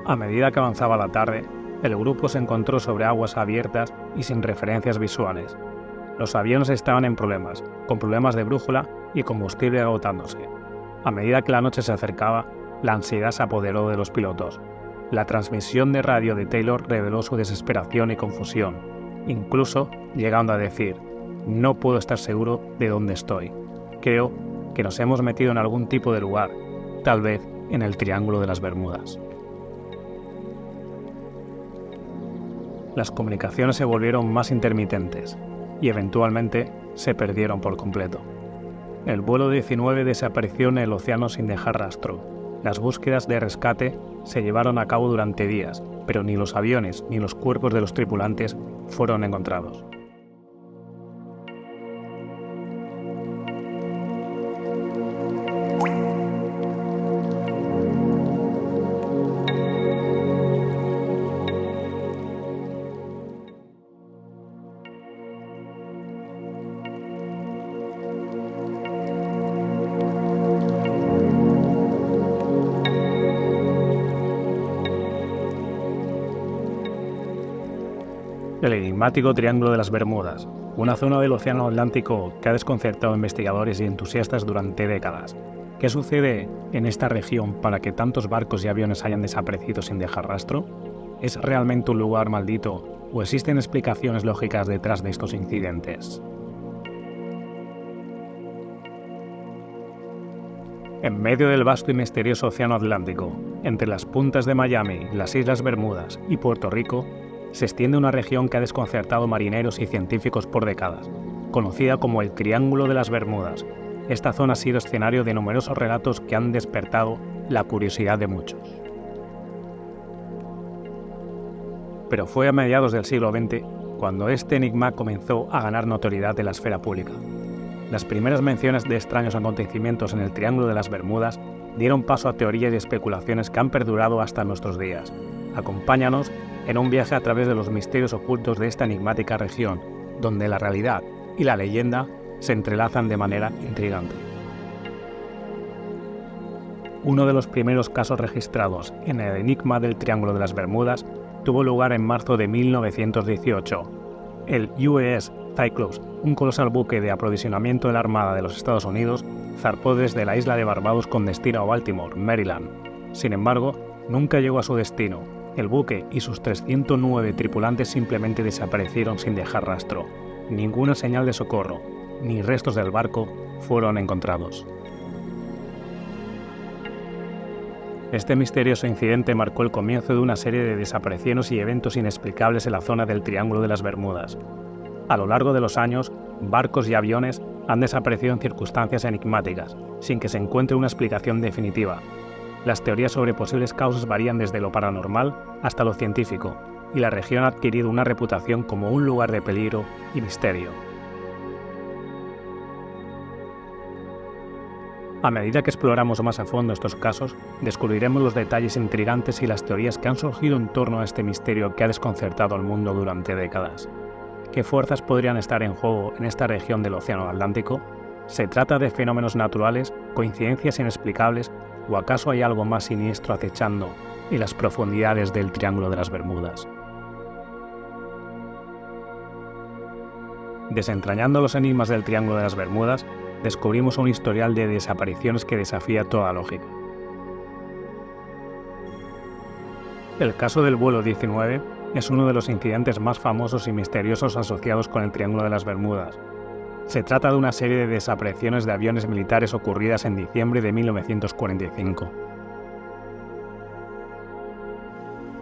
A medida que avanzaba la tarde, el grupo se encontró sobre aguas abiertas y sin referencias visuales. Los aviones estaban en problemas, con problemas de brújula y combustible agotándose. A medida que la noche se acercaba, la ansiedad se apoderó de los pilotos. La transmisión de radio de Taylor reveló su desesperación y confusión, incluso llegando a decir: «No puedo estar seguro de dónde estoy. Creo que nos hemos metido en algún tipo de lugar, tal vez en el Triángulo de las Bermudas». Las comunicaciones se volvieron más intermitentes y eventualmente se perdieron por completo. El vuelo 19 desapareció en el océano sin dejar rastro. Las búsquedas de rescate se llevaron a cabo durante días, pero ni los aviones ni los cuerpos de los tripulantes fueron encontrados. El enigmático Triángulo de las Bermudas, una zona del Océano Atlántico que ha desconcertado a investigadores y entusiastas durante décadas. ¿Qué sucede en esta región para que tantos barcos y aviones hayan desaparecido sin dejar rastro? ¿Es realmente un lugar maldito o existen explicaciones lógicas detrás de estos incidentes? En medio del vasto y misterioso Océano Atlántico, entre las puntas de Miami, las Islas Bermudas y Puerto Rico, se extiende una región que ha desconcertado marineros y científicos por décadas, conocida como el Triángulo de las Bermudas. Esta zona ha sido escenario de numerosos relatos que han despertado la curiosidad de muchos. Pero fue a mediados del siglo XX cuando este enigma comenzó a ganar notoriedad en la esfera pública. Las primeras menciones de extraños acontecimientos en el Triángulo de las Bermudas dieron paso a teorías y especulaciones que han perdurado hasta nuestros días. Acompáñanos en un viaje a través de los misterios ocultos de esta enigmática región, donde la realidad y la leyenda se entrelazan de manera intrigante. Uno de los primeros casos registrados en el enigma del Triángulo de las Bermudas tuvo lugar en marzo de 1918. El USS Cyclops, un colosal buque de aprovisionamiento de la Armada de los Estados Unidos, zarpó desde la isla de Barbados con destino a Baltimore, Maryland. Sin embargo, nunca llegó a su destino. El buque y sus 309 tripulantes simplemente desaparecieron sin dejar rastro. Ninguna señal de socorro, ni restos del barco fueron encontrados. Este misterioso incidente marcó el comienzo de una serie de desapariciones y eventos inexplicables en la zona del Triángulo de las Bermudas. A lo largo de los años, barcos y aviones han desaparecido en circunstancias enigmáticas, sin que se encuentre una explicación definitiva. Las teorías sobre posibles causas varían desde lo paranormal hasta lo científico, y la región ha adquirido una reputación como un lugar de peligro y misterio. A medida que exploramos más a fondo estos casos, descubriremos los detalles intrigantes y las teorías que han surgido en torno a este misterio que ha desconcertado al mundo durante décadas. ¿Qué fuerzas podrían estar en juego en esta región del Océano Atlántico? ¿Se trata de fenómenos naturales, coincidencias inexplicables, o acaso hay algo más siniestro acechando en las profundidades del Triángulo de las Bermudas? Desentrañando los enigmas del Triángulo de las Bermudas, descubrimos un historial de desapariciones que desafía toda lógica. El caso del vuelo 19 es uno de los incidentes más famosos y misteriosos asociados con el Triángulo de las Bermudas. Se trata de una serie de desapariciones de aviones militares ocurridas en diciembre de 1945.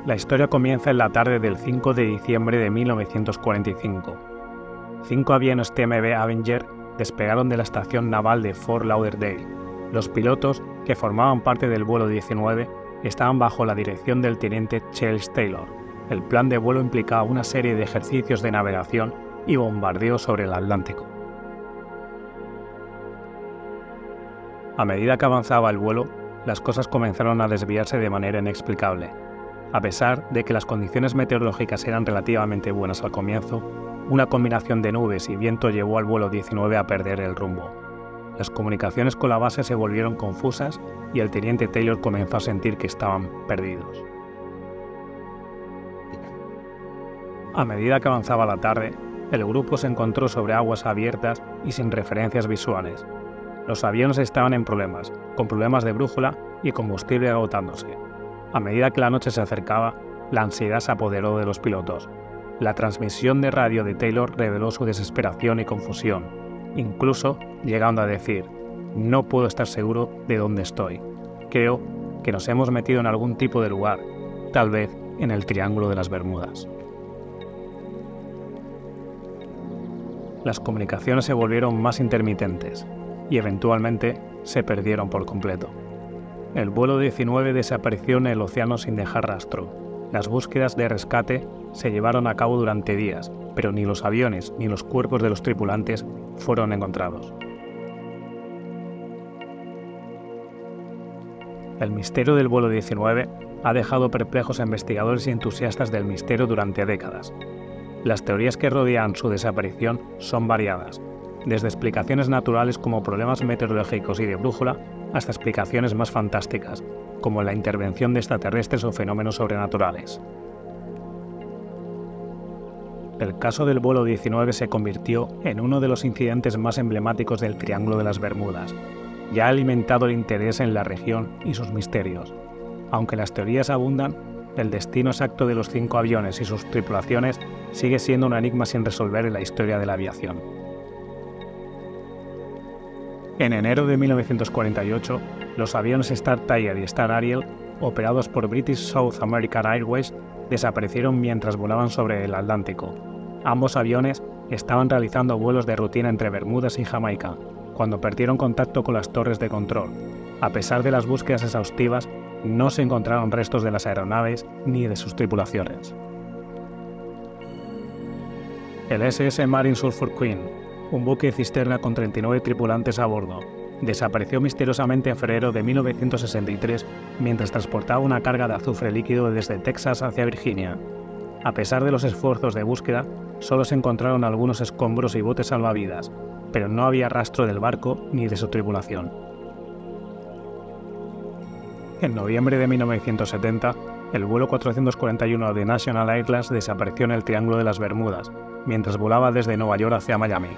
La historia comienza en la tarde del 5 de diciembre de 1945. 5 aviones TMB Avenger despegaron de la estación naval de Fort Lauderdale. Los pilotos, que formaban parte del vuelo 19, estaban bajo la dirección del teniente Charles Taylor. El plan de vuelo implicaba una serie de ejercicios de navegación y bombardeo sobre el Atlántico. A medida que avanzaba el vuelo, las cosas comenzaron a desviarse de manera inexplicable. A pesar de que las condiciones meteorológicas eran relativamente buenas al comienzo, una combinación de nubes y viento llevó al vuelo 19 a perder el rumbo. Las comunicaciones con la base se volvieron confusas y el teniente Taylor comenzó a sentir que estaban perdidos. A medida que avanzaba la tarde, el grupo se encontró sobre aguas abiertas y sin referencias visuales. Los aviones estaban en problemas, con problemas de brújula y combustible agotándose. A medida que la noche se acercaba, la ansiedad se apoderó de los pilotos. La transmisión de radio de Taylor reveló su desesperación y confusión, incluso llegando a decir: «No puedo estar seguro de dónde estoy. Creo que nos hemos metido en algún tipo de lugar, tal vez en el Triángulo de las Bermudas». Las comunicaciones se volvieron más intermitentes y eventualmente se perdieron por completo. El vuelo 19 desapareció en el océano sin dejar rastro. Las búsquedas de rescate se llevaron a cabo durante días, pero ni los aviones ni los cuerpos de los tripulantes fueron encontrados. El misterio del vuelo 19 ha dejado perplejos a investigadores y entusiastas del misterio durante décadas. Las teorías que rodean su desaparición son variadas, desde explicaciones naturales como problemas meteorológicos y de brújula hasta explicaciones más fantásticas, como la intervención de extraterrestres o fenómenos sobrenaturales. El caso del vuelo 19 se convirtió en uno de los incidentes más emblemáticos del Triángulo de las Bermudas, y ha alimentado el interés en la región y sus misterios. Aunque las teorías abundan, el destino exacto de los 5 aviones y sus tripulaciones sigue siendo un enigma sin resolver en la historia de la aviación. En enero de 1948, los aviones Star Tiger y Star Ariel, operados por British South American Airways, desaparecieron mientras volaban sobre el Atlántico. Ambos aviones estaban realizando vuelos de rutina entre Bermudas y Jamaica, cuando perdieron contacto con las torres de control. A pesar de las búsquedas exhaustivas, no se encontraron restos de las aeronaves ni de sus tripulaciones. El SS Marine Sulphur Queen, un buque cisterna con 39 tripulantes a bordo, desapareció misteriosamente en febrero de 1963 mientras transportaba una carga de azufre líquido desde Texas hacia Virginia. A pesar de los esfuerzos de búsqueda, solo se encontraron algunos escombros y botes salvavidas, pero no había rastro del barco ni de su tripulación. En noviembre de 1970, el vuelo 441 de National Airlines desapareció en el Triángulo de las Bermudas, mientras volaba desde Nueva York hacia Miami.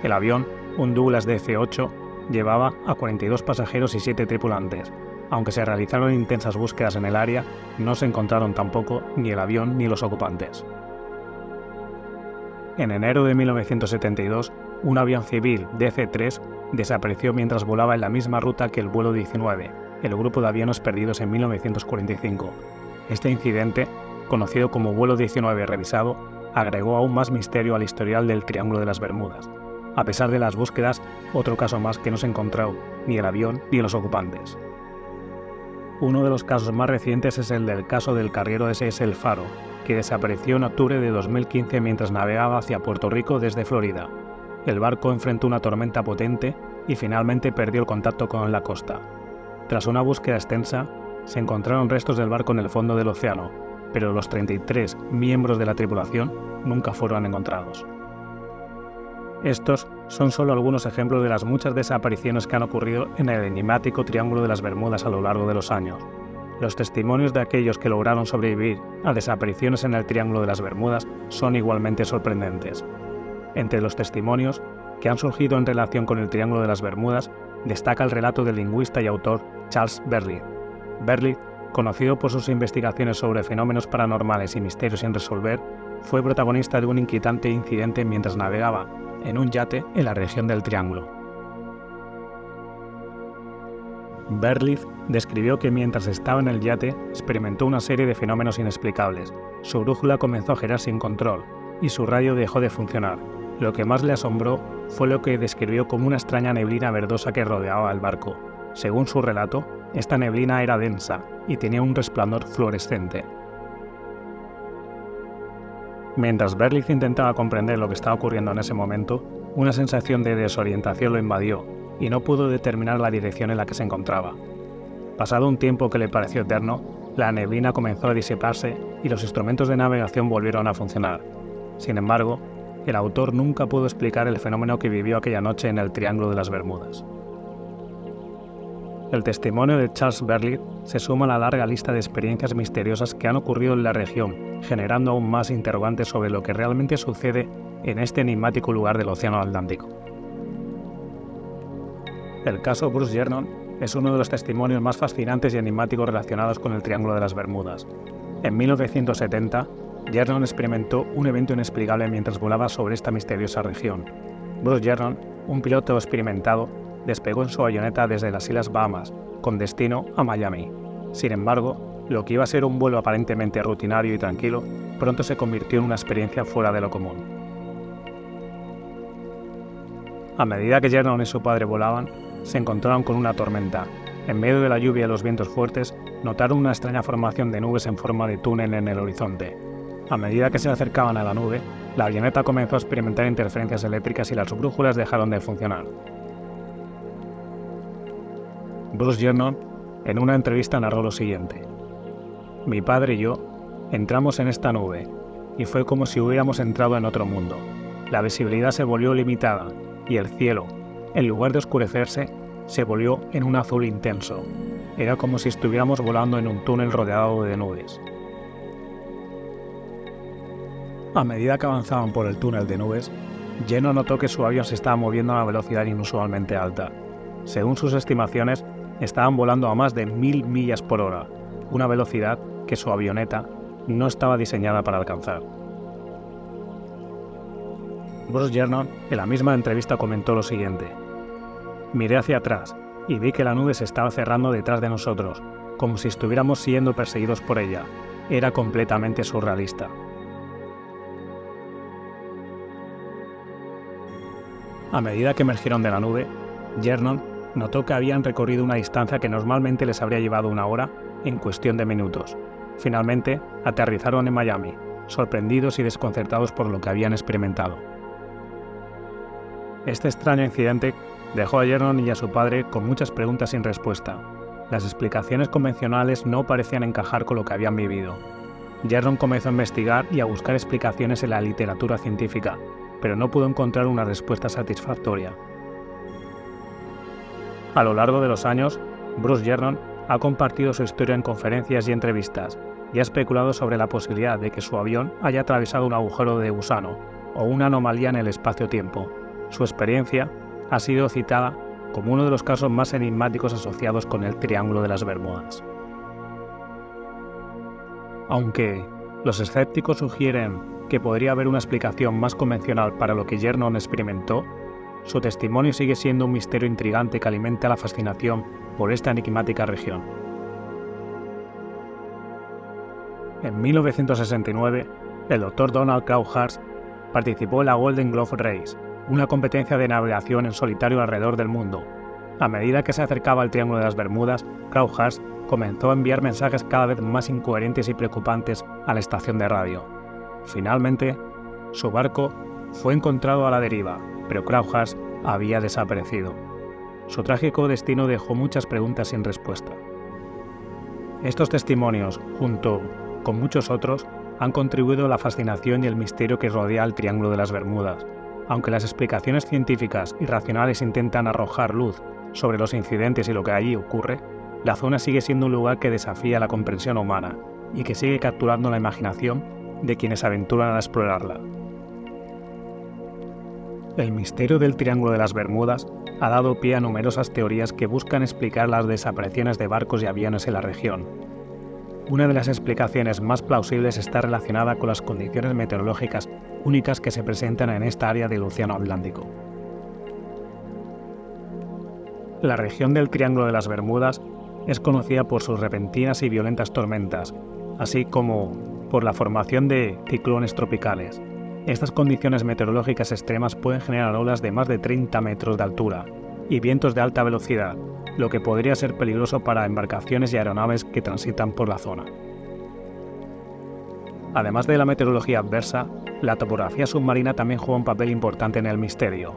El avión, un Douglas DC-8, llevaba a 42 pasajeros y 7 tripulantes. Aunque se realizaron intensas búsquedas en el área, no se encontraron tampoco ni el avión ni los ocupantes. En enero de 1972, un avión civil DC-3 desapareció mientras volaba en la misma ruta que el vuelo 19, el grupo de aviones perdidos en 1945. Este incidente, conocido como vuelo 19 revisado, agregó aún más misterio al historial del Triángulo de las Bermudas. A pesar de las búsquedas, otro caso más que no se encontró ni el avión ni los ocupantes. Uno de los casos más recientes es el del caso del carguero SS El Faro, que desapareció en octubre de 2015 mientras navegaba hacia Puerto Rico desde Florida. El barco enfrentó una tormenta potente y finalmente perdió el contacto con la costa. Tras una búsqueda extensa, se encontraron restos del barco en el fondo del océano, pero los 33 miembros de la tripulación nunca fueron encontrados. Estos son solo algunos ejemplos de las muchas desapariciones que han ocurrido en el enigmático Triángulo de las Bermudas a lo largo de los años. Los testimonios de aquellos que lograron sobrevivir a desapariciones en el Triángulo de las Bermudas son igualmente sorprendentes. Entre los testimonios que han surgido en relación con el Triángulo de las Bermudas, destaca el relato del lingüista y autor Charles Berlitz. Berlitz, conocido por sus investigaciones sobre fenómenos paranormales y misterios sin resolver, fue protagonista de un inquietante incidente mientras navegaba en un yate en la región del Triángulo. Berlitz describió que mientras estaba en el yate experimentó una serie de fenómenos inexplicables. Su brújula comenzó a girar sin control y su radio dejó de funcionar. Lo que más le asombró fue lo que describió como una extraña neblina verdosa que rodeaba el barco. Según su relato, esta neblina era densa y tenía un resplandor fluorescente. Mientras Berlitz intentaba comprender lo que estaba ocurriendo en ese momento, una sensación de desorientación lo invadió y no pudo determinar la dirección en la que se encontraba. Pasado un tiempo que le pareció eterno, la neblina comenzó a disiparse y los instrumentos de navegación volvieron a funcionar. Sin embargo, el autor nunca pudo explicar el fenómeno que vivió aquella noche en el Triángulo de las Bermudas. El testimonio de Charles Berlitz se suma a la larga lista de experiencias misteriosas que han ocurrido en la región, generando aún más interrogantes sobre lo que realmente sucede en este enigmático lugar del Océano Atlántico. El caso Bruce Gernon es uno de los testimonios más fascinantes y enigmáticos relacionados con el Triángulo de las Bermudas. En 1970, Gernon experimentó un evento inexplicable mientras volaba sobre esta misteriosa región. Bruce Gernon, un piloto experimentado, despegó en su avioneta desde las Islas Bahamas, con destino a Miami. Sin embargo, lo que iba a ser un vuelo aparentemente rutinario y tranquilo, pronto se convirtió en una experiencia fuera de lo común. A medida que Gernon y su padre volaban, se encontraron con una tormenta. En medio de la lluvia y los vientos fuertes, notaron una extraña formación de nubes en forma de túnel en el horizonte. A medida que se acercaban a la nube, la avioneta comenzó a experimentar interferencias eléctricas y las brújulas dejaron de funcionar. Bruce Gernon, en una entrevista, narró lo siguiente: "Mi padre y yo entramos en esta nube, y fue como si hubiéramos entrado en otro mundo. La visibilidad se volvió limitada, y el cielo, en lugar de oscurecerse, se volvió en un azul intenso. Era como si estuviéramos volando en un túnel rodeado de nubes". A medida que avanzaban por el túnel de nubes, Gernon notó que su avión se estaba moviendo a una velocidad inusualmente alta. Según sus estimaciones, estaban volando a más de 1000 millas por hora, una velocidad que su avioneta no estaba diseñada para alcanzar. Bruce Gernon, en la misma entrevista, comentó lo siguiente: "Miré hacia atrás y vi que la nube se estaba cerrando detrás de nosotros, como si estuviéramos siendo perseguidos por ella. Era completamente surrealista". A medida que emergieron de la nube, Gernon notó que habían recorrido una distancia que normalmente les habría llevado una hora en cuestión de minutos. Finalmente, aterrizaron en Miami, sorprendidos y desconcertados por lo que habían experimentado. Este extraño incidente dejó a Gernon y a su padre con muchas preguntas sin respuesta. Las explicaciones convencionales no parecían encajar con lo que habían vivido. Gernon comenzó a investigar y a buscar explicaciones en la literatura científica, pero no pudo encontrar una respuesta satisfactoria. A lo largo de los años, Bruce Gernon ha compartido su historia en conferencias y entrevistas, y ha especulado sobre la posibilidad de que su avión haya atravesado un agujero de gusano o una anomalía en el espacio-tiempo. Su experiencia ha sido citada como uno de los casos más enigmáticos asociados con el Triángulo de las Bermudas. Aunque los escépticos sugieren que podría haber una explicación más convencional para lo que Gernon experimentó, su testimonio sigue siendo un misterio intrigante que alimenta la fascinación por esta enigmática región. En 1969, el Dr. Donald Crowhurst participó en la Golden Globe Race, una competencia de navegación en solitario alrededor del mundo. A medida que se acercaba al Triángulo de las Bermudas, Crowhurst comenzó a enviar mensajes cada vez más incoherentes y preocupantes a la estación de radio. Finalmente, su barco fue encontrado a la deriva, pero Crowhurst había desaparecido. Su trágico destino dejó muchas preguntas sin respuesta. Estos testimonios, junto con muchos otros, han contribuido a la fascinación y el misterio que rodea al Triángulo de las Bermudas. Aunque las explicaciones científicas y racionales intentan arrojar luz sobre los incidentes y lo que allí ocurre, la zona sigue siendo un lugar que desafía la comprensión humana y que sigue capturando la imaginación de quienes aventuran a explorarla. El misterio del Triángulo de las Bermudas ha dado pie a numerosas teorías que buscan explicar las desapariciones de barcos y aviones en la región. Una de las explicaciones más plausibles está relacionada con las condiciones meteorológicas únicas que se presentan en esta área del Océano Atlántico. La región del Triángulo de las Bermudas es conocida por sus repentinas y violentas tormentas, así como por la formación de ciclones tropicales. Estas condiciones meteorológicas extremas pueden generar olas de más de 30 metros de altura y vientos de alta velocidad, lo que podría ser peligroso para embarcaciones y aeronaves que transitan por la zona. Además de la meteorología adversa, la topografía submarina también juega un papel importante en el misterio.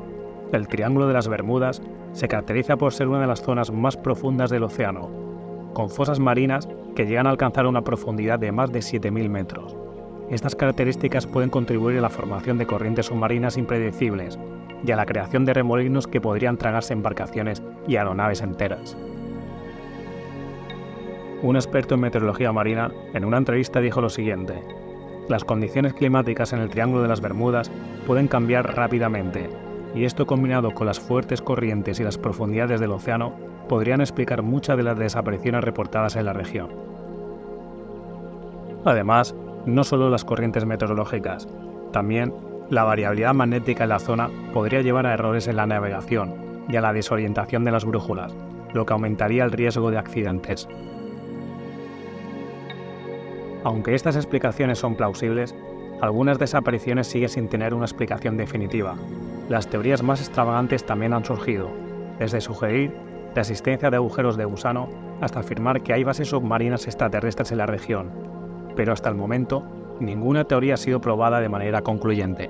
El Triángulo de las Bermudas se caracteriza por ser una de las zonas más profundas del océano, con fosas marinas que llegan a alcanzar una profundidad de más de 7000 metros. Estas características pueden contribuir a la formación de corrientes submarinas impredecibles y a la creación de remolinos que podrían tragarse embarcaciones y aeronaves enteras. Un experto en meteorología marina en una entrevista dijo lo siguiente: las condiciones climáticas en el Triángulo de las Bermudas pueden cambiar rápidamente, y esto combinado con las fuertes corrientes y las profundidades del océano podrían explicar muchas de las desapariciones reportadas en la región. Además, no solo las corrientes meteorológicas, también la variabilidad magnética en la zona podría llevar a errores en la navegación y a la desorientación de las brújulas, lo que aumentaría el riesgo de accidentes. Aunque estas explicaciones son plausibles, algunas desapariciones siguen sin tener una explicación definitiva. Las teorías más extravagantes también han surgido, desde sugerir la existencia de agujeros de gusano hasta afirmar que hay bases submarinas extraterrestres en la región, pero hasta el momento ninguna teoría ha sido probada de manera concluyente.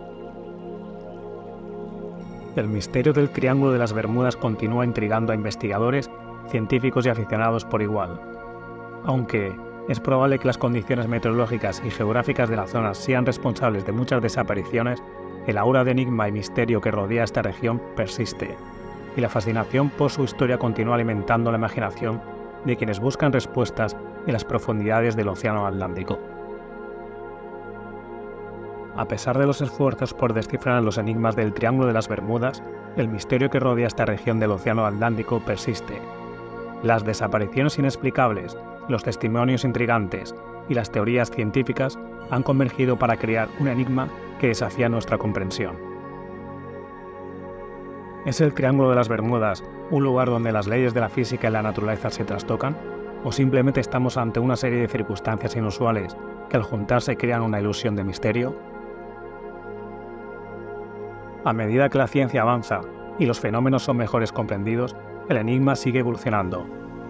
El misterio del Triángulo de las Bermudas continúa intrigando a investigadores, científicos y aficionados por igual. Aunque es probable que las condiciones meteorológicas y geográficas de la zona sean responsables de muchas desapariciones, el aura de enigma y misterio que rodea esta región persiste, y la fascinación por su historia continúa alimentando la imaginación de quienes buscan respuestas en las profundidades del Océano Atlántico. A pesar de los esfuerzos por descifrar los enigmas del Triángulo de las Bermudas, el misterio que rodea esta región del Océano Atlántico persiste. Las desapariciones inexplicables, los testimonios intrigantes y las teorías científicas han convergido para crear un enigma que desafía nuestra comprensión. ¿Es el Triángulo de las Bermudas un lugar donde las leyes de la física y la naturaleza se trastocan? ¿O simplemente estamos ante una serie de circunstancias inusuales que al juntarse crean una ilusión de misterio? A medida que la ciencia avanza y los fenómenos son mejores comprendidos, el enigma sigue evolucionando.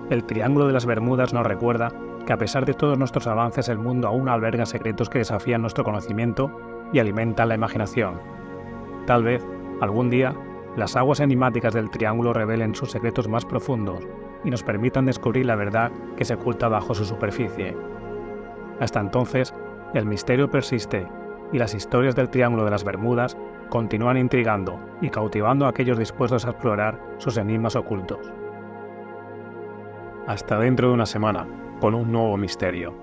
El Triángulo de las Bermudas nos recuerda que a pesar de todos nuestros avances el mundo aún alberga secretos que desafían nuestro conocimiento y alimentan la imaginación. Tal vez, algún día, las aguas enigmáticas del Triángulo revelen sus secretos más profundos y nos permitan descubrir la verdad que se oculta bajo su superficie. Hasta entonces, el misterio persiste y las historias del Triángulo de las Bermudas continúan intrigando y cautivando a aquellos dispuestos a explorar sus enigmas ocultos. Hasta dentro de una semana, con un nuevo misterio.